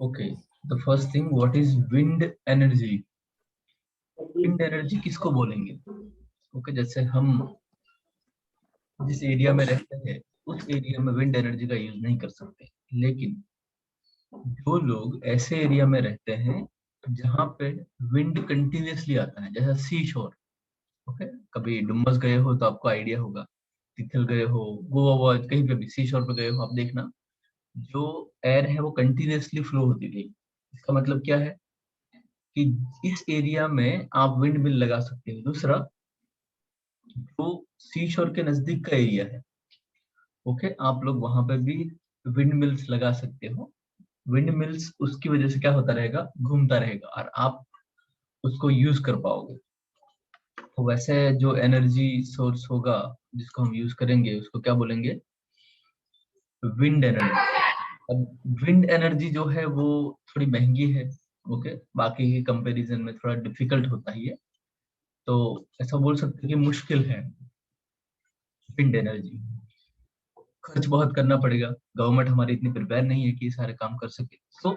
Okay, the first thing, what is wind energy? Wind energy किसको बोलेंगे? Okay, जैसे हम जिस एरिया में रहते हैं उस एरिया में विंड एनर्जी का यूज नहीं कर सकते, लेकिन जो लोग ऐसे एरिया में रहते हैं जहाँ पे विंड कंटिन्यूसली आता है, जैसे सी शोर। ओके, कभी डुमस गए हो तो आपको आइडिया होगा, तिथल गए हो, गोवा वोवा, कहीं पे भी सी शोर पे गए हो, आप देखना जो एयर है वो कंटिन्यूसली फ्लो होती थी। इसका मतलब क्या है कि इस एरिया में आप विंड मिल लगा सकते हो। दूसरा, जो सी शोर के नजदीक का एरिया है, ओके, आप लोग वहां पे भी विंड मिल्स लगा सकते हो। विंड मिल्स उसकी वजह से क्या होता रहेगा, घूमता रहेगा और आप उसको यूज कर पाओगे। तो वैसे जो एनर्जी सोर्स होगा जिसको हम यूज करेंगे उसको क्या बोलेंगे? Wind energy. अब विंड एनर्जी जो है वो थोड़ी महंगी है। ओके, बाकी के कंपैरिजन में थोड़ा डिफिकल्ट होता ही है, तो ऐसा बोल सकते हैं कि मुश्किल है विंड एनर्जी। खर्च बहुत करना पड़ेगा, गवर्नमेंट हमारी इतनी प्रिपेयर नहीं है कि ये सारे काम कर सके। So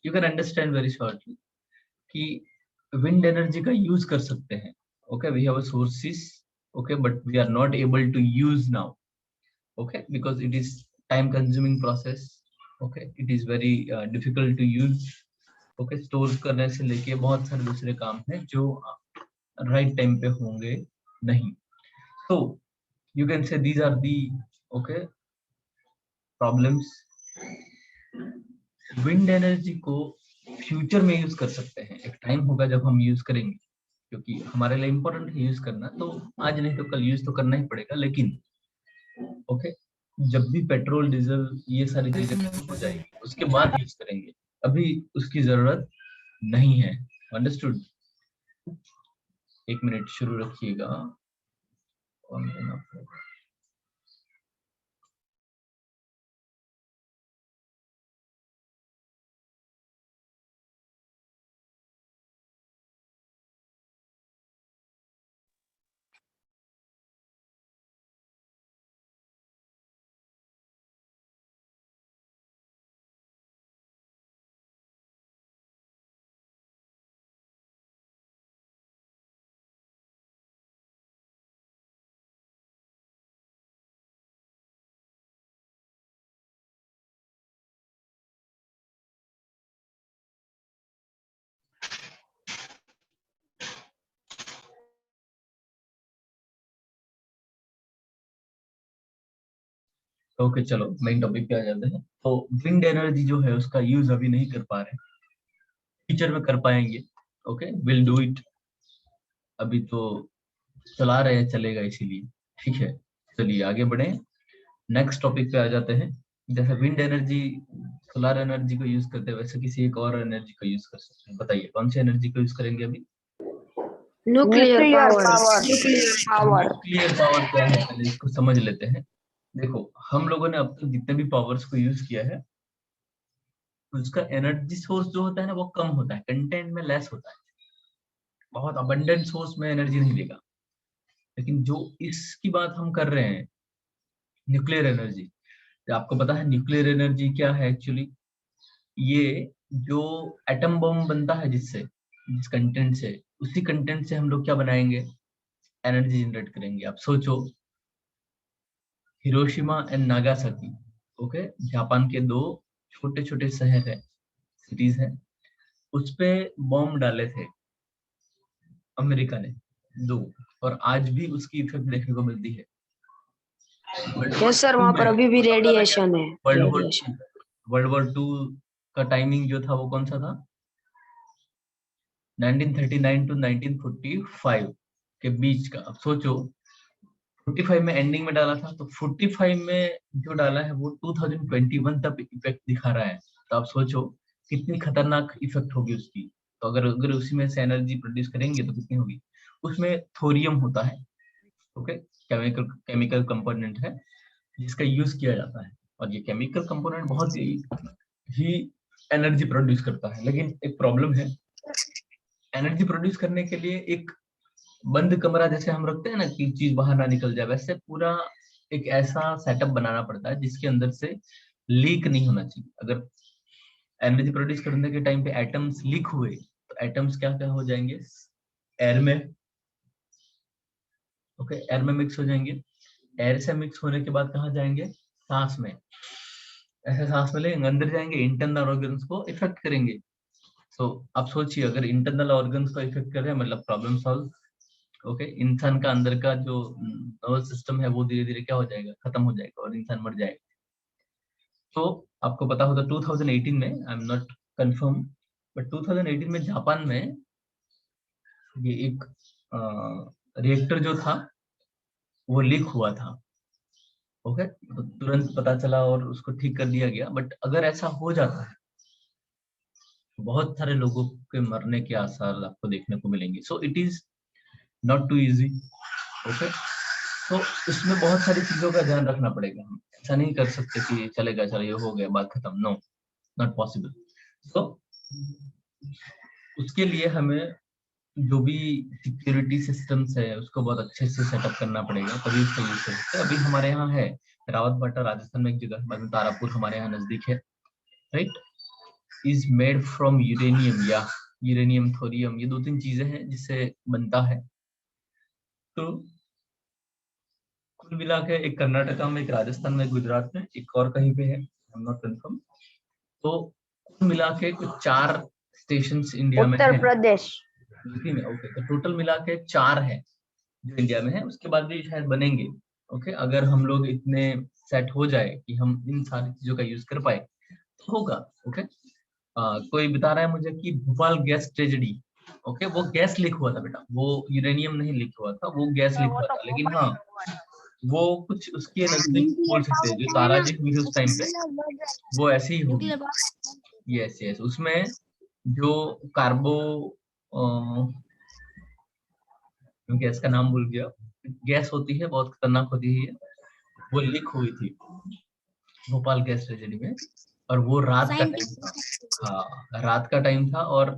you can understand very shortly कि विंड एनर्जी का यूज कर सकते हैं। Okay, we have a sources, okay, but we are not able to use now, okay, because it is time consuming process. Okay, it is very difficult to use. Okay, store करने से लेके बहुत सारे दूसरे काम हैं जो राइट टाइम पे होंगे नहीं। तो you can say these are the, okay, problems. Wind energy को फ्यूचर में यूज कर सकते हैं, एक टाइम होगा जब हम यूज करेंगे, क्योंकि हमारे लिए इम्पोर्टेंट है यूज करना, तो आज नहीं तो कल यूज तो करना ही पड़ेगा। लेकिन ओके, जब भी पेट्रोल डीजल ये सारी चीजें खत्म हो जाएगी उसके बाद यूज करेंगे, अभी उसकी जरूरत नहीं है। अंडरस्टूड? एक मिनट शुरू रखिएगा। ओके, चलो मेन टॉपिक पे आ जाते हैं। तो विंड एनर्जी जो है उसका यूज अभी नहीं कर पा रहे, फ्यूचर में कर पाएंगे। Okay, will do it. अभी तो चला रहे हैं, चलेगा इसीलिए। ठीक है, चलिए आगे बढ़े, नेक्स्ट टॉपिक पे आ जाते हैं। जैसे विंड एनर्जी, सोलर एनर्जी को यूज करते हैं, वैसे किसी एक और एनर्जी को यूज कर सकते हैं। बताइए कौन सी एनर्जी को यूज करेंगे अभी? Nuclear power. न्यूक्लियर पावर क्या है पहले इसको समझ लेते हैं। देखो, हम लोगों ने अब तक जितने भी पावर्स को यूज किया है उसका एनर्जी सोर्स जो होता है ना वो कम होता है, कंटेंट में लेस होता है, बहुत अबंडेंट सोर्स में एनर्जी नहीं देगा। लेकिन जो इसकी बात हम कर रहे हैं, न्यूक्लियर एनर्जी, तो आपको पता है न्यूक्लियर एनर्जी क्या है एक्चुअली? ये जो एटम बम बनता है जिससे, जिस कंटेंट से, उसी कंटेंट से हम लोग क्या बनाएंगे, एनर्जी जनरेट करेंगे। आप सोचो, Hiroshima and Nagasaki, okay, Japan के दो छोटे छोटे शहर है, सिटीज है, उस पे बॉम्ब डाले थे अमेरिका ने, दो, और आज भी उसकी इफेक्ट देखने को मिलती है। यस सर, वहां पर अभी भी रेडिएशन है। World war world war two का टाइमिंग जो था वो कौन सा था? 1939 टू 1945 के बीच का। अब सोचो, 45 में एंडिंग में डाला था, तो 45 में जो डाला है वो 2021 तक इफेक्ट दिखा रहा है। तो आप सोचो कितनी खतरनाक इफेक्ट होगी उसकी। तो अगर अगर उसी में से एनर्जी प्रोड्यूस करेंगे तो कितनी होगी? उसमें थोरियम होता है, ओके, केमिकल केमिकल कंपोनेंट है जिसका यूज किया जाता है, और ये केमिकल कंपोनेंट बहुत ही एनर्जी प्रोड्यूस करता है। लेकिन एक प्रॉब्लम है, एनर्जी प्रोड्यूस करने के लिए एक बंद कमरा जैसे हम रखते हैं ना कि चीज बाहर ना निकल जाए, वैसे पूरा एक ऐसा सेटअप बनाना पड़ता है जिसके अंदर से लीक नहीं होना चाहिए। अगर एनर्जी प्रोड्यूस करने के टाइम पे एटम्स लीक हुए तो एटम्स क्या क्या हो जाएंगे, एयर में, ओके, एयर में मिक्स हो जाएंगे। एयर से मिक्स होने के बाद कहाँ जाएंगे, सांस में, ऐसे सांस में लेंगे, अंदर जाएंगे, इंटरनल ऑर्गन्स को इफेक्ट करेंगे। तो आप सोचिए अगर इंटरनल ऑर्गन्स को इफेक्ट कर रहे हैं मतलब प्रॉब्लम सॉल्व। ओके, इंसान का अंदर का जो नर्वस सिस्टम है वो धीरे धीरे क्या हो जाएगा, खत्म हो जाएगा और इंसान मर जाएगा। तो आपको पता होगा 2018 में, I am not confirm, but 2018 में जापान में ये एक रिएक्टर जो था वो लीक हुआ था। ओके, तो तुरंत पता चला और उसको ठीक कर दिया गया। बट अगर ऐसा हो जाता है तो बहुत सारे लोगों के मरने के आसार आपको देखने को मिलेंगे। So it is not too easy. Okay, तो इसमें बहुत सारी चीजों का ध्यान रखना पड़ेगा। हम ऐसा नहीं कर सकते कि चलेगा, चलो ये हो गया बात खत्म, नो, नॉट पॉसिबल। तो उसके लिए हमें जो भी सिक्योरिटी सिस्टम्स है उसको बहुत अच्छे से सेटअप करना पड़ेगा, तभी उसका यूज कर सकते हैं। अभी हमारे यहाँ है रावतबाटा, राजस्थान में एक जगह, बाद में तारापुर हमारे यहाँ नजदीक है, right, is made from uranium या यूरेनियम, थोरियम, ये दो तीन चीजें हैं जिससे बनता है। तो कुल मिला के एक कर्नाटका में, एक राजस्थान में, एक गुजरात में, एक और कहीं पे है, आई एम नॉट कंफर्म। तो कुल मिला के कुछ 4 स्टेशन इंडिया में उत्तर है। प्रदेश। यूपी में, ओके, तो टोटल मिला के 4 है जो इंडिया में है। उसके बाद भी शायद बनेंगे। ओके, अगर हम लोग इतने सेट हो जाए कि हम इन सारी चीजों का यूज कर पाए तो होगा। ओके, कोई बता रहा है मुझे कि भोपाल गैस ट्रेजेडी, ओके, वो गैस लीक हुआ था बेटा, वो यूरेनियम नहीं लीक हुआ था, वो गैस लीक हुआ था। लेकिन हाँ, वो कुछ उसके नजदीक बोल सकते हैं जो ताराजी हुई थी उस टाइम पे, वो ऐसी ही होगी। यस यस, उसमें जो कार्बो गैस का नाम भूल गया, गैस होती है बहुत खतरनाक होती है, वो लीक हुई थी भोपाल गैस ट्रेजेडी में। और वो रात का टाइम था, हाँ रात का टाइम था। और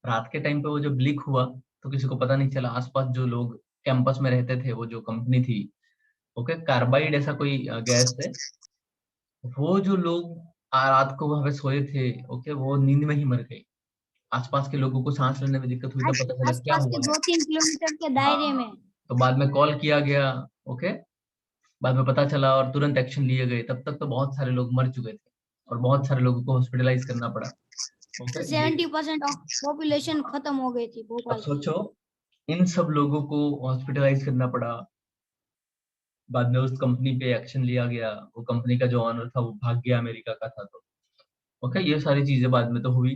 रात के टाइम पे वो जब लीक हुआ तो किसी को पता नहीं चला। आसपास जो लोग कैंपस में रहते थे, वो जो कंपनी थी, ओके, कार्बाइड ऐसा कोई गैस है, वो जो लोग रात को वहां पे सोए थे, ओके, वो नींद में ही मर गए। आसपास के लोगों को सांस लेने में दिक्कत हुई, तो पता चला क्या आसपास के हुआ है। 2-3 किलोमीटर के दायरे में। हाँ, तो बाद में कॉल किया गया, ओके, बाद में पता चला और तुरंत एक्शन लिए गए। तब तक तो बहुत सारे लोग मर चुके थे और बहुत सारे लोगों को हॉस्पिटलाइज करना पड़ा। ओके, 70% ऑफ पॉपुलेशन खत्म हो गई थी अब भोपाल की। सोचो इन सब लोगों को हॉस्पिटलाइज करना पड़ा। बाद में उस कंपनी पे एक्शन लिया गया, वो कंपनी का जो ऑनर था वो भाग गया, अमेरिका का था। तो ओके, ये सारी चीजें बाद में तो हुई।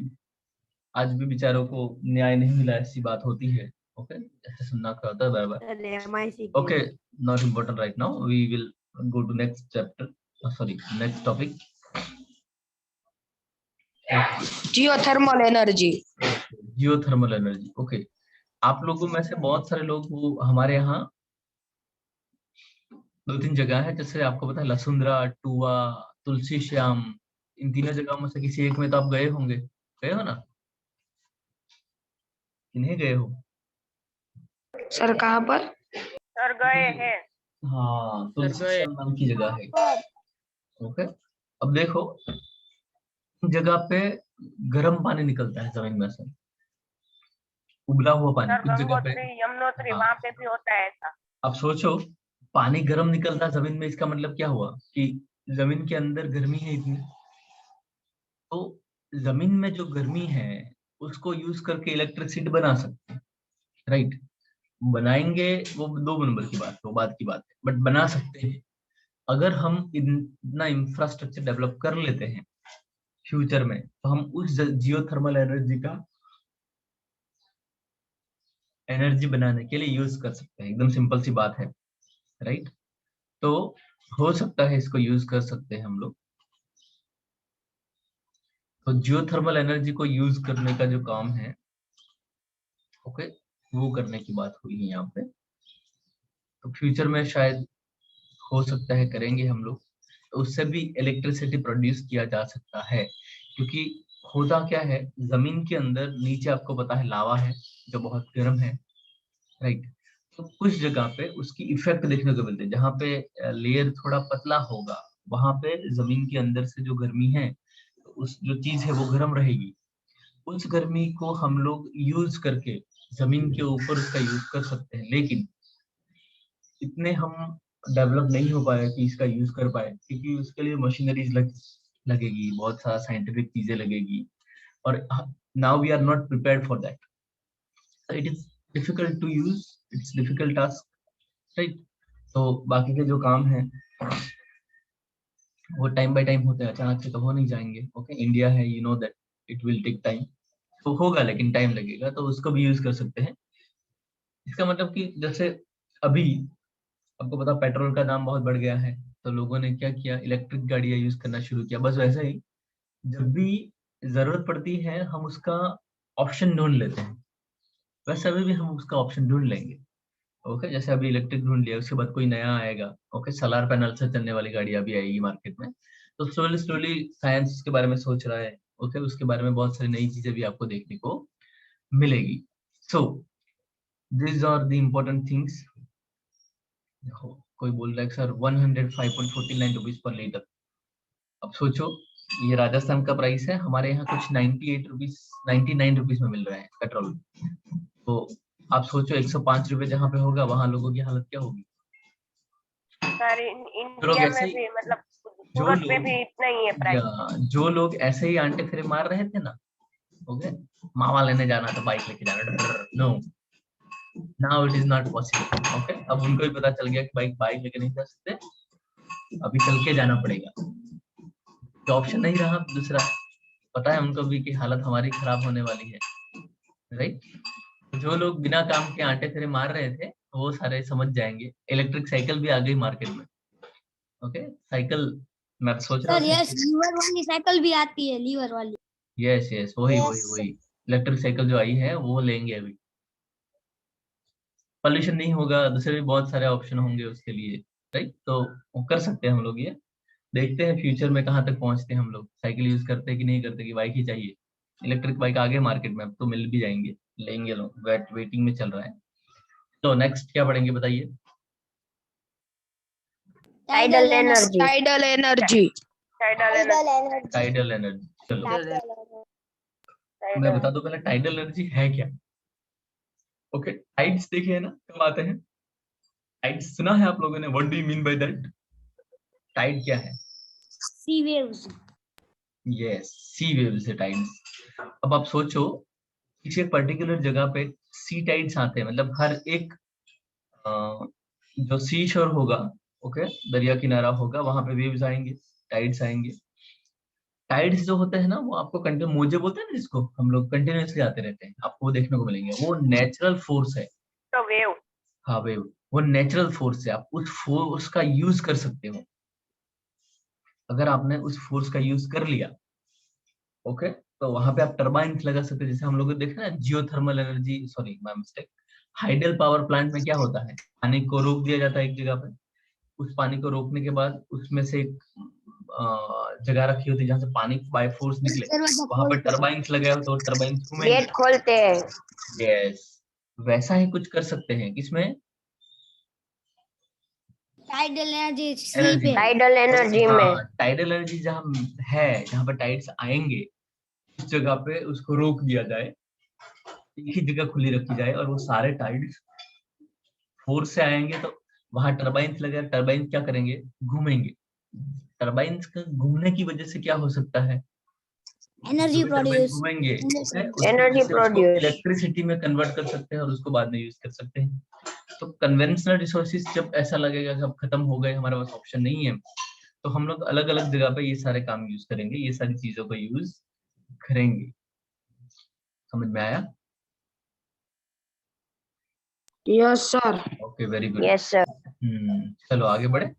आज भी बेचारों को न्याय नहीं मिला, ऐसी बात होती है। ओके, ऐसे सुनना क्या होता है बार बार। Okay, not important right now, we will go to next chapter, sorry next topic. Geothermal energy. Geothermal energy, okay. आप लोगों में से बहुत सारे लोग वो हमारे यहाँ 2-3 जगह है, जैसे आपको पता है लसुंद्रा, टूवा, तुलसी श्याम, इन तीनों जगहों में से किसी एक में तो आप गए होंगे, गए हो ना, किन्हें गए हो? सर कहाँ पर? सर गए हैं। हाँ, तुलसी श्याम नाम की जगह है। ओके, अब देखो जगह पे गर्म पानी निकलता है जमीन में से, उबला हुआ पानी। सर कुछ जगह पे, गंगोत्री, यमुनोत्री, हाँ, वहां पे भी होता है ऐसा। अब सोचो पानी गर्म निकलता है जमीन में, इसका मतलब क्या हुआ कि जमीन के अंदर गर्मी है इतनी। तो जमीन में जो गर्मी है उसको यूज करके इलेक्ट्रिसिटी बना सकते हैं, राइट। बनाएंगे वो 2 नंबर की बात है, वो बात की बात है, बट बना सकते हैं। अगर हम इतना इंफ्रास्ट्रक्चर डेवलप कर लेते हैं फ्यूचर में, तो हम उस जियोथर्मल एनर्जी का एनर्जी बनाने के लिए यूज कर सकते हैं। एकदम सिंपल सी बात है, राइट। तो हो सकता है इसको यूज कर सकते हैं हम लोग। तो जियोथर्मल एनर्जी को यूज करने का जो काम है, ओके, वो करने की बात हुई है यहाँ पे। तो फ्यूचर में शायद हो सकता है करेंगे हम लोग, तो उससे भी इलेक्ट्रिसिटी प्रोड्यूस किया जा सकता है। क्योंकि होता क्या है, जमीन के अंदर नीचे आपको पता है लावा है जो बहुत गर्म है, राइट। तो कुछ जगह पे उसकी इफेक्ट देखने को मिलते हैं, जहाँ पे लेयर थोड़ा पतला होगा वहां पे जमीन के अंदर से जो गर्मी है तो उस जो चीज है वो गर्म रहेगी, उस गर्मी को हम लोग यूज करके जमीन के ऊपर उसका यूज कर सकते हैं। लेकिन इतने हम डेवलप नहीं हो पाए कि इसका यूज कर पाए, क्योंकि उसके लिए मशीनरीज लगेगी, बहुत सारा साइंटिफिक चीजें लगेगी, और now we are not prepared for that. It is difficult to use, it's difficult task, right. तो बाकी के जो काम है वो टाइम बाय टाइम होते हैं, अचानक से तो हो नहीं जाएंगे। ओके, इंडिया है, you know that it will take time, तो होगा लेकिन टाइम लगेगा, तो उसको भी यूज कर सकते हैं। इसका मतलब कि जैसे अभी आपको पता पेट्रोल का दाम बहुत बढ़ गया है, तो लोगों ने क्या किया, इलेक्ट्रिक गाड़ियां यूज करना शुरू किया। बस वैसे ही जब भी जरूरत पड़ती है हम उसका ऑप्शन ढूंढ लेते हैं, वैसे अभी भी हम उसका ऑप्शन ढूंढ लेंगे। ओके, जैसे अभी इलेक्ट्रिक ढूंढ लिया, उसके बाद कोई नया आएगा। ओके, सोलर पैनल से चलने वाली गाड़ियां भी आएगी मार्केट में। तो स्लोली स्लोली साइंस उसके बारे में सोच रहा है। ओके, उसके बारे में बहुत सारी नई चीजें भी आपको देखने को मिलेगी। So this are the important things. देखो, कोई बोल रहा है सर 105.49 रुपीज पर लीटर। अब सोचो, ये राजस्थान का प्राइस है, हमारे यहाँ कुछ 98 रुपीज 99 रुपीज में मिल रहा है पेट्रोल। तो आप सोचो 105 रुपए जहाँ पे होगा, वहां लोगों की हालत क्या होगी। सर जो लोग इंडिया ऐसे में ही भी मतलब जो सूरत में लोग भी इतना ही है या प्राइस। जो लोग ऐसे ही आंटे फिरे मार रहे थे ना, ओके, मावा लेने जाना तो बाइक लेके जाना, no, now it is not possible. Okay, अब उनको भी पता चल गया कि बाइक लेके नहीं जा सकते, अभी चल के जाना पड़ेगा, तो ऑप्शन नहीं रहा दूसरा। पता है उनको भी कि हालत हमारी खराब होने वाली है, राइट। जो लोग बिना काम के आंटे फिरे मार रहे थे वो सारे समझ जाएंगे। इलेक्ट्रिक साइकिल भी आ गई मार्केट में। ओके, साइकिल मैं तो सोच रहा सर था। यस, लीवर वाली साइकिल भी आती है, लीवर वाली। यस यस, वही वही यस वही इलेक्ट्रिक साइकिल जो आई है वो लेंगे अभी। पॉल्यूशन नहीं होगा, दूसरे भी बहुत सारे ऑप्शन होंगे उसके लिए, राइट। तो वो कर सकते हैं हम लोग ये। देखते हैं फ्यूचर में कहाँ तक पहुंचते हैं हम लोग, साइकिल यूज करते हैं कि नहीं करते, कि बाइक ही चाहिए। इलेक्ट्रिक बाइक आगे मार्केट में, अब तो मिल भी जाएंगे, लेंगे लोग, वेटिंग में चल रहा है। तो नेक्स्ट क्या पढ़ेंगे बताइए। Tidal energy. Tidal energy. Tidal energy. Tidal energy, चलो मैं बता दूं पहले टाइडल एनर्जी है क्या। ओके, टाइड्स देखिए ना कब आते हैं। टाइड्स सुना है आप लोगों ने, what do you mean by that. Tide क्या है। Sea waves. Yes, sea wave से टाइड्स। अब आप सोचो, किसी एक पर्टिकुलर जगह पे सी टाइड्स आते हैं, मतलब हर एक जो सी शोर होगा, ओके, दरिया किनारा होगा, वहां पे वेव्स आएंगे, टाइड्स आएंगे। टाइड्स जो होते हैं ना, वो आपको कंटिन्यू, मोजे बोलते हैं ना जिसको, हम लोग कंटिन्यूअसली आते रहते हैं, आपको वो देखने को मिलेंगे। वो नेचुरल फोर्स है। तो वेव। हाँ वेव, वो नेचुरल फोर्स है, आप उस फोर्स का यूज कर सकते हो। अगर आपने उस फोर्स का यूज कर लिया, ओके, तो वहां पे आप टरबाइन लगा सकते हैं। जैसे हम लोग देखे ना geothermal energy, sorry my mistake, hydel power plant में क्या होता है, पानी को रोक दिया जाता है एक जगह पे, उस पानी को रोकने के बाद उसमें से एक जगह रखी होती है जहाँ से पानी बाय फोर्स निकले, दरवाजा वहां पे खोलते हैं। टरबाइन्स लगे हो तो टरबाइन्स घूमेंगे। गेट खोलते हैं। यस, वैसा ही कुछ कर सकते हैं किसमें, टाइडल एनर्जी सी एनर्जी पे। में। टाइडल तो एनर्जी में। हाँ, टाइडल एनर्जी जहाँ है, जहाँ पे टाइड्स आएंगे, उस जगह पे उसको रोक दिया जाए, एक ही जगह खुली रखी जाए, और वो सारे टाइड्स फोर्स से आएंगे, तो वहां टरबाइन्स लगे, टरबाइन्स क्या करेंगे, घूमेंगे। टरबाइन्स का घूमने की वजह से क्या हो सकता है, जो एनर्जी भी टरबाइन प्रोड्यूस। घूमेंगे, ओके, उसकी वजह एनर्जी से उसको प्रोड्यूस। इलेक्ट्रिसिटी में कन्वर्ट कर सकते हैं और उसको बाद में यूज कर सकते हैं। तो कन्वेंशनल रिसोर्सेज जब ऐसा लगेगा कि अब खत्म हो गए, हमारे पास ऑप्शन नहीं है, तो हम लोग अलग अलग जगह पे ये सारे काम यूज करेंगे, ये सारी चीजों का यूज करेंगे। समझ में आया। Yes sir. Okay, very good. Yes sir. चलो आगे बढ़े।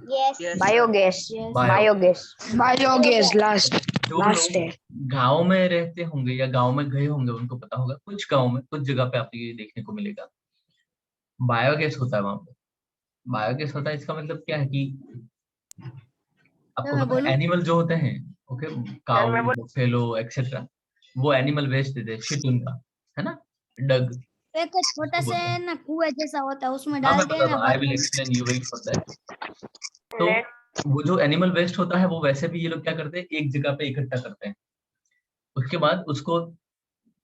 Biogas. Bio, biogas. Biogas last. जो लास्ट है। लोग गांव में रहते होंगे या गांव में गए होंगे उनको पता होगा, कुछ गांव में कुछ जगह पे आपको ये देखने को मिलेगा, बायोगैस होता है वहां पे। बायोगैस होता है, इसका मतलब क्या है कि सर आपको मैं पता है बोलूं? एनिमल जो होते हैं, ओके, सर काऊ, मैं बफेलो एक्सेट्रा, वो एनिमल वेस्ट देते हैं, शिट उनका, है ना, डग तो एक छोटा उसको से बोलते हैं। ना कुआं जैसा होता है, उसमें हाँ मैं डालते हैं बताता ना हूँ, आई बाद विल में। Explain, you wait for that. तो लेट वो जो एनिमल वेस्ट होता है वो वैसे भी ये लोग क्या करते हैं, एक जगह पे इकट्ठा करते हैं। उसके बाद उसको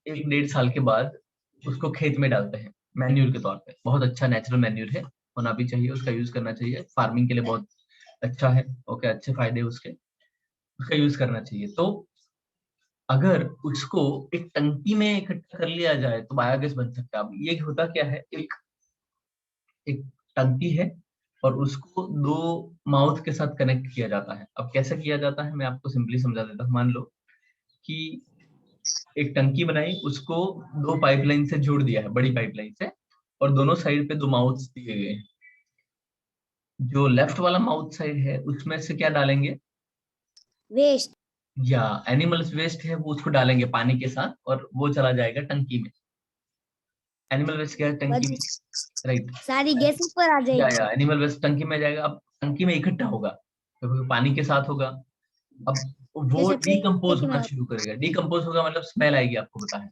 1-1.5 साल के बाद उसको खेत में डालते हैं मैन्यूर के तौर पे। बहुत अच्छा नेचुरल मैन्यूर है, होना भी चाहिए, उसका यूज करना चाहिए, फार्मिंग के लिए बहुत अच्छा है। ओके, अच्छे फायदे उसके, उसका यूज करना चाहिए। तो अगर उसको एक टंकी में इकट्ठा कर लिया जाए तो बायोगैस बन सकता है। अब ये होता क्या है, एक एक टंकी है और उसको 2 माउथ के साथ कनेक्ट किया जाता है। अब कैसे किया जाता है मैं आपको सिंपली समझा देता हूँ। मान लो कि एक टंकी बनाई, उसको 2 पाइपलाइन से जोड़ दिया है, बड़ी पाइपलाइन से, और दोनों साइड पे 2 माउथ दिए गए हैं। जो लेफ्ट वाला माउथ साइड है उसमें से क्या डालेंगे, वेस्ट। या एनिमल्स वेस्ट है वो उसको डालेंगे पानी के साथ और वो चला जाएगा टंकी में। एनिमल वेस्ट क्या है, टंकी में, राइट। सारी गैस ऊपर आ जाएगी। या एनिमल वेस्ट टंकी में जाएगा। अब टंकी में इकट्ठा होगा क्योंकि पानी के साथ होगा। अब वो जैसे डिकम्पोज पेट में होना शुरू करेगा। डिकम्पोज होगा मतलब स्मेल आएगी, आपको पता है।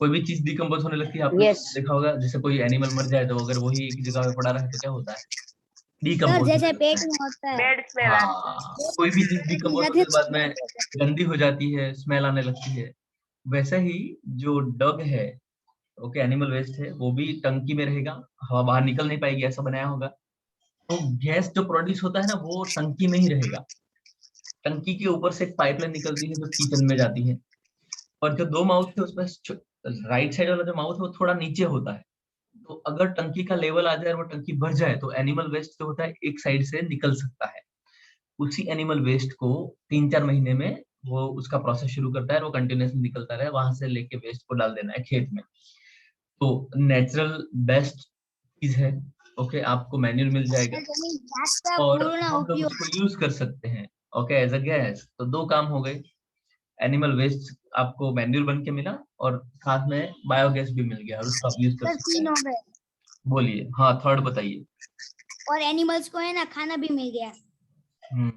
कोई भी चीज डिकम्पोज होने लगती है, आपने Yes. देखा होगा। जैसे कोई एनिमल मर जाए तो अगर वही एक जगह पे पड़ा रहे तो क्या होता है, सर डिकम्पोज जैसे होने लगता पेट है। में होता है। Bad smell आता है। हाँ, कोई भी चीज डिकम्पोज होने के बाद में गंदी हो जाती है, स्मेल आने लगती है। वैसे ही जो डग है, ओके, एनिमल वेस्ट है, वो भी टंकी में रहेगा, हवा बाहर निकल नहीं पाएगी, ऐसा बनाया होगा। तो गैस जो प्रोड्यूस होता है ना, वो टंकी में ही रहेगा। टंकी के ऊपर से एक पाइपलाइन निकलती है जो किचन में जाती है, और जो 2 माउथ है उसमें राइट साइड वाला जो माउथ है वो थोड़ा नीचे होता है। तो अगर टंकी का लेवल आ जाए और वो टंकी भर जाए तो एनिमल वेस्ट जो होता है एक साइड से निकल सकता है। उसी एनिमल वेस्ट को 3-4 महीने में वो उसका प्रोसेस शुरू करता है और वो कंटिन्यूसली निकलता रहे, वहां से लेके वेस्ट को डाल देना है खेत में। तो नेचुरल बेस्ट चीज है। ओके, आपको मैन्यूर मिल जाएगा गैस का और पूर्ण हम लोग उपयोग। उसको यूज कर सकते हैं, ओके, एज अ गैस। तो 2 काम हो गए, एनिमल वेस्ट आपको मैन्यूर बन के मिला और साथ में बायोगैस भी मिल गया और उसको आप यूज कर सर सकते 3 हैं। हो गए। बोलिए, हाँ, थर्ड बताइए। और एनिमल्स को है ना खाना भी मिल गया। हम्म,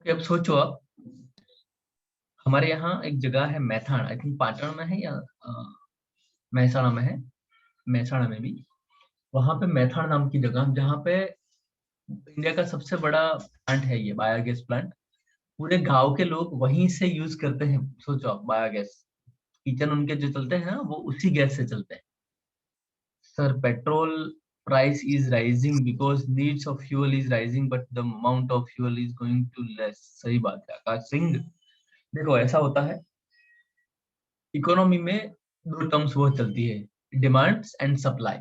अब सोचो आप, हमारे यहाँ एक जगह है मैथान, आई थिंक पाटण में है या महसाणा में है, महसाणा में भी। वहां पे मैथान नाम की जगह, जहाँ पे इंडिया का सबसे बड़ा प्लांट है ये बायोगैस प्लांट। पूरे गांव के लोग वहीं से यूज करते हैं। सोचो आप, बायोगैस, किचन उनके जो चलते हैं ना वो उसी गैस से चलते हैं। Sir, petrol price is rising because needs of fuel is rising but the amount of fuel is going to less। सही बात है आकाश सिंह। देखो ऐसा होता है, इकोनॉमी में 2 टर्म्स बहुत चलती है, डिमांड्स एंड सप्लाई।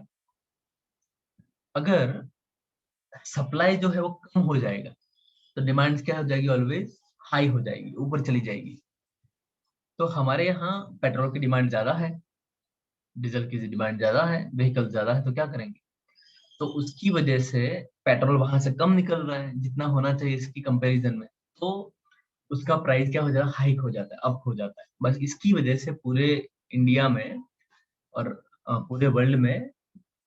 अगर सप्लाई जो है वो कम हो जाएगा तो डिमांड्स क्या हो जाएगी, ऑलवेज हाई हो जाएगी, ऊपर चली जाएगी। तो हमारे यहाँ पेट्रोल की डिमांड ज्यादा है, डीजल की डिमांड ज्यादा है, व्हीकल ज्यादा है, तो क्या करेंगे। तो उसकी वजह से पेट्रोल वहां से कम निकल रहा है जितना होना चाहिए इसकी कंपैरिजन में। तो उसका प्राइस क्या हो जाता है, हाइक हो जाता है, अप हो जाता है। बस इसकी वजह से पूरे इंडिया में और पूरे वर्ल्ड में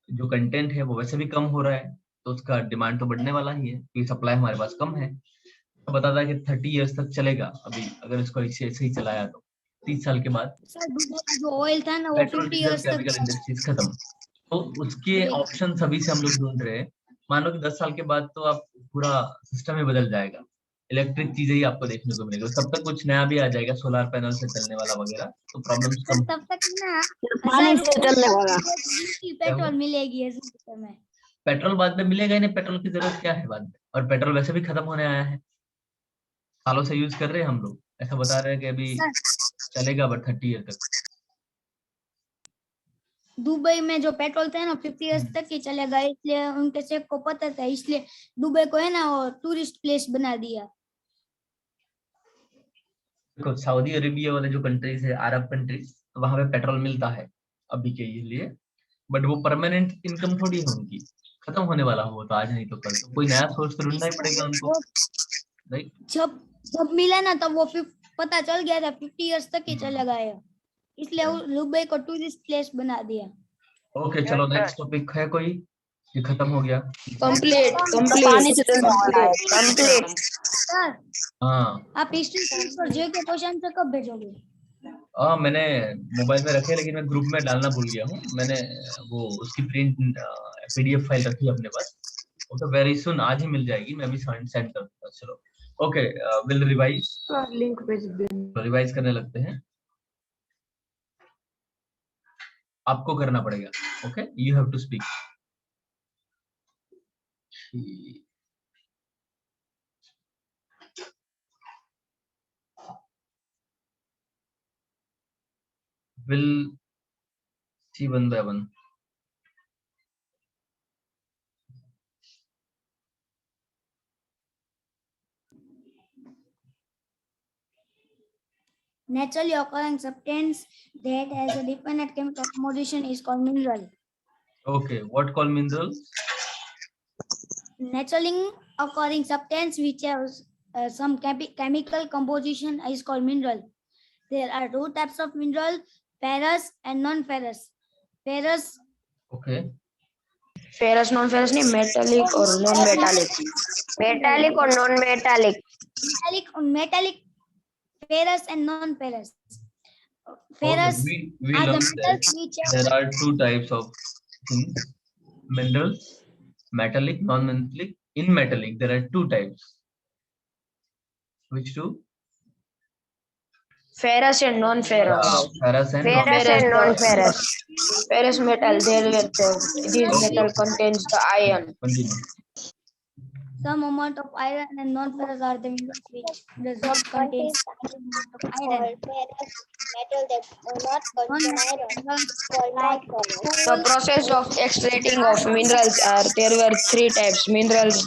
जो कंटेंट है वो वैसे भी कम हो रहा है। तो उसका डिमांड तो बढ़ने वाला ही है क्योंकि सप्लाई हमारे पास कम है। तो बताता है कि 30 ईयर्स तक चलेगा अभी, अगर इसको ऐसे ही चलाया तो 30 साल के बाद सर दुबई का जो ऑयल था ना वो पेट्रोल 50 डीजल इयर्स तक केमिकल इंडस्ट्रीज खत्म। तो उसके चलेगी। ऑप्शन अभी से हम लोग ढूंढ रहे हैं। मान लो कि 10 साल के बाद तो आप पूरा सिस्टम ही बदल जाएगा, इलेक्ट्रिक चीजें ही आपको देखने को मिलेगा। तब तक कुछ नया भी आ जाएगा, सोलर पैनल से चलने वाला वगैरह, तो प्रॉब्लम्स सर कम तब होगी। तक ना पानी 1000 से चलने वाला। की क्या पेट्रोल हुआ, मिलेगी ऐसे समय में। पेट्रोल बाद में मिलेगा ही नहीं, पेट्रोल की जरूरत क्या है बाद में, और पेट्रोल वैसे भी खत्म होने आया है, सालों से यूज कर रहे हैं हम लोग। ऐसा बता रहे हैं कि अभी सर चलेगा बट 30 ईयर तक। दुबई में जो पेट्रोल था ना 50 इयर्स हम्म। तक ही चलेगा, इसलिए उनके शेख को पता था, इसलिए दुबई को है ना वो टूरिस्ट प्लेस बना दिया। देखो सऊदी अरेबिया वाले जो कंट्रीज है, अरब कंट्रीज, वहां पे पेट्रोल मिलता है अभी के लिए, बट वो परमानेंट इनकम थोड़ी है उनकी, खत्म होने वाला हो तो आज नहीं तो कल, तो कोई नया सोर्स तो ढूंढना ही पड़ेगा उनको, वो राइट। जब जब मिला ना तब वो पता चल गया था 50 इयर्स तक ही चलेगा ये, इसलिए दुबई को टूरिस्ट प्लेस बना दिया। ओके, चलो नेक्स्ट टॉपिक है कोई, ये खत्म हो गया। कंप्लीट तो पानी कंप्लीट से चलने वाला है, कंप्लीट। सर हाँ, आप हिस्ट्री पर जे के क्वेश्चन से कब भेजोगे? हाँ, मैंने मोबाइल में रखे लेकिन मैं ग्रुप में डालना भूल गया हूँ। मैंने वो उसकी प्रिंट PDF फाइल रखी है अपने पास, ओके वेरी सुन, आज ही मिल जाएगी, मैं भी सेंड कर दूंगा। चलो ओके, विल रिवाइज, लिंक भेज दे। रिवाइज करने लगते हैं। आपको करना पड़ेगा, okay, you have to speak. Will see one by one. Naturally occurring substance that has a dependent chemical composition is called mineral. Okay, what called minerals? Naturally occurring substance which has some chemical composition is called mineral. There are two types of mineral, ferrous and non-ferrous. Ferrous. Okay. Ferrous non ferrous नहीं, metallic और non metallic. Metallic और non metallic. Metallic, ferrous and non-ferrous. Okay, Ferrous we are the learned that metals which there are two types of things, minerals, metallic, non-metallic. In metallic, there are two types. Which two? Ferrous and non ferrous. Ferrous and Ferrous and non-ferrous. Ferrous metal, this metal contains the iron. Continue. some amount of iron and non-ferrous are the minerals which does not contain iron. Metal that do not contain iron called non-ferrous. The process of extracting of minerals there were three types minerals.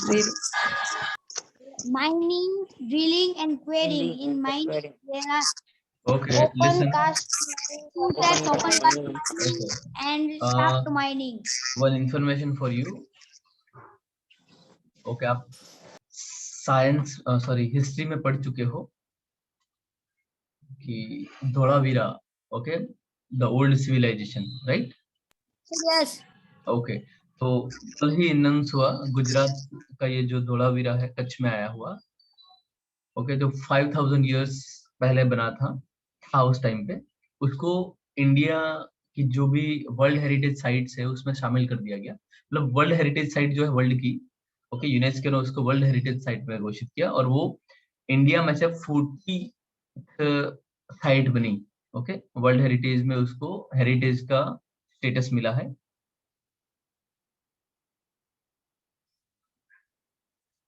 Mining, drilling, and quarrying. In mining, there are Okay, listen. two types: open cast mining and shaft mining. One information for you. Okay, आप science history में पढ़ चुके हो कि Dholavira, okay, the old civilisation, right? Yes. Okay, तो कल ही announce हुआ गुजरात का ये जो धोलावीरा है, कच्छ में आया हुआ, ओके, जो 5000 इयर्स पहले बना था उस टाइम पे, उसको इंडिया की जो भी वर्ल्ड हेरिटेज साइट्स है उसमें शामिल कर दिया गया। मतलब वर्ल्ड हेरिटेज साइट जो है वर्ल्ड की, ओके, यूनेस्को ने उसको वर्ल्ड हेरिटेज साइट में घोषित किया और वो इंडिया में से 40 साइट बनी। ओके, वर्ल्ड हेरिटेज में उसको हेरिटेज का स्टेटस मिला है।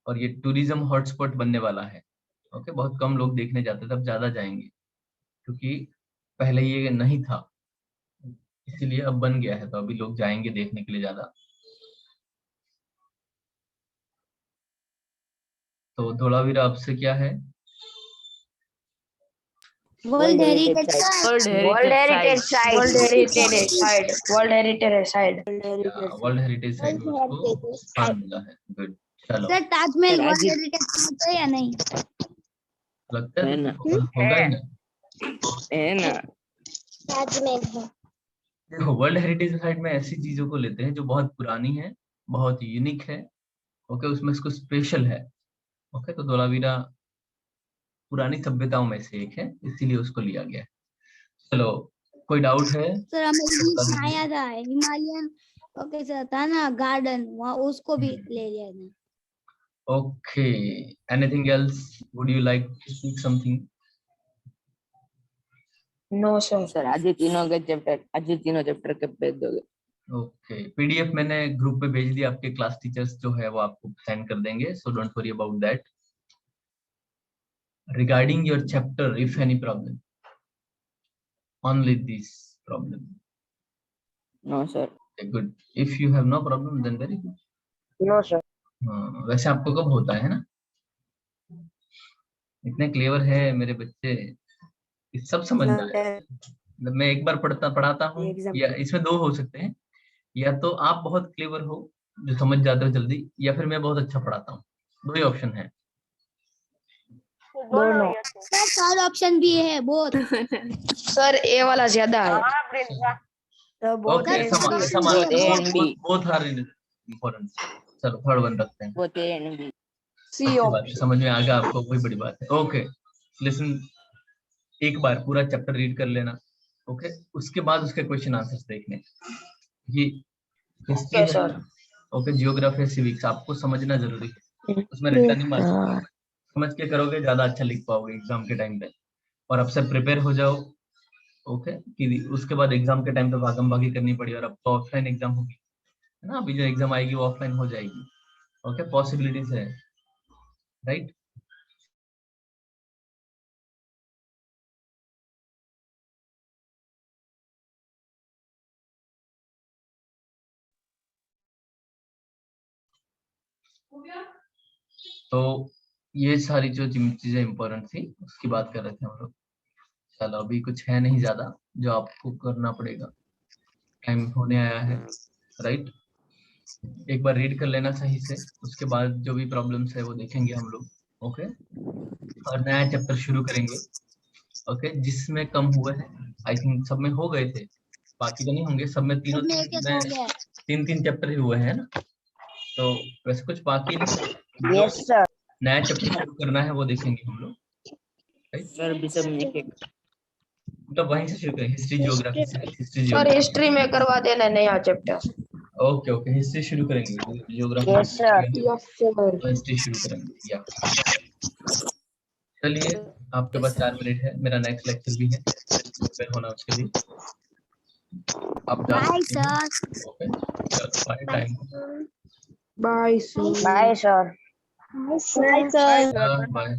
और ये टूरिज्म हॉटस्पॉट बनने वाला है। ओके, बहुत कम लोग देखने जाते थे, अब ज्यादा जाएंगे क्योंकि पहले ये नहीं था, इसीलिए अब बन गया है, तो अभी लोग जाएंगे देखने के लिए ज्यादा। तो धोलावीरा आपसे क्या है? World Heritage World Heritage Site. World Heritage Site. World Heritage Site. World heritage site में उसको स्थान मिला है। गुड, चलो। Sir Taj Mahal world heritage site है या नहीं? लगता है होगा ही ना। है ना। ताजमहल है। देखो, वर्ल्ड हेरिटेज साइट में ऐसी चीजों को लेते हैं जो बहुत पुरानी है, बहुत यूनिक है, ओके, उसमें इसको स्पेशल है। ओके, तो धोलावीरा पुरानी सभ्यताओं में से एक है, इसीलिए उसको लिया गया है। चलो, कोई डाउट है? सर हमें बता दीजिए। आया था हिमालयन, ओके सर, था ना गार्डन, वहाँ उसको भी ले लिया था। Okay, anything else? Would you like to speak something? No sir आज ही तीनों चैप्टर के भेज दोगे? ओके, पीडीएफ मैंने ग्रुप पे भेज दिया, आपके क्लास टीचर्स जो है वो आपको सेंड कर देंगे, so don't worry about that. Regarding your chapter, if any problem, only this problem. No sir. Okay, good. If you have no problem, then very good. No sir. हाँ, वैसे आपको कब होता है ना? इतने क्लेवर है मेरे बच्चे, ये सब समझ में आया। मतलब मैं एक बार पढ़ाता हूँ, या इसमें दो हो सकते हैं, या तो आप बहुत क्लेवर हो जो समझ जाते हो जल्दी, या फिर मैं बहुत अच्छा पढ़ाता हूँ। दो ही ऑप्शन है। दोनों। सर थर्ड ऑप्शन भी है बहुत। सर ए वाला ज्यादा है। Okay, both are important। चलो थर्ड वन रखते हैं। Both A and B. अच्छी बात है, समझ में आ गया आपको, कोई बड़ी बात है। ओके, लिसन, एक बार पूरा चैप्टर रीड कर लेना, ओके, उसके बाद उसके क्वेश्चन आंसर्स देखने। ये हिस्ट्री है, ओके, जियोग्राफी सिविक्स आपको समझना जरूरी है, उसमें रट्टा नहीं मार सकते, समझ के करोगे ज्यादा अच्छा लिख पाओगे एग्जाम के टाइम पे। और अब से प्रिपेयर हो जाओ, ओके, कि उसके बाद एग्जाम के टाइम पे भागम भागी करनी पड़ी। और अब तो ऑफलाइन एग्जाम होगी, है ना, अभी जो एग्जाम आएगी वो ऑफलाइन हो जाएगी। ओके, पॉसिबिलिटीज है, राइट। तो ये सारी जो चीजें इंपॉर्टेंट थी उसकी बात कर रहे थे हम लोग। चलो अभी कुछ है नहीं ज्यादा जो आपको करना पड़ेगा, टाइम होने आया है, राइट। एक बार रीड कर लेना सही से, उसके बाद जो भी प्रॉब्लम्स है वो देखेंगे हम लोग, ओके। और नया चैप्टर शुरू करेंगे, ओके, जिसमें कम हुए हैं, आई थिंक सब में हो गए थे, बाकी तो नहीं होंगे, सब में तीनों इसमें एक हो गया है। तीन चैप्टर ही हुए हैं ना, तो वैसे कुछ बाकी नहीं। जो यस सर। नया चैप्टर शुरू करना है वो देखेंगे हम लोग, राइट। सर विषय में एक एक तो वहीं से शुरू करें, हिस्ट्री जियोग्राफी से, हिस्ट्री सर जियोग्राफी। हिस्ट्री में करवा देना नया चैप्टर। ओके ओके, हिस्ट्री शुरू करेंगे, जियोग्राफी यस सर। तो हिस्ट्री शुरू करेंगे, या चलिए, आपके पास 4 मिनट है, मेरा नेक्स्ट लेक्चर भी है, प्रिपेयर होना उसके लिए। आप जा बाय सकते हैं, सर। ओके, चलो bye, time bye sir. Bye, sir. Bye.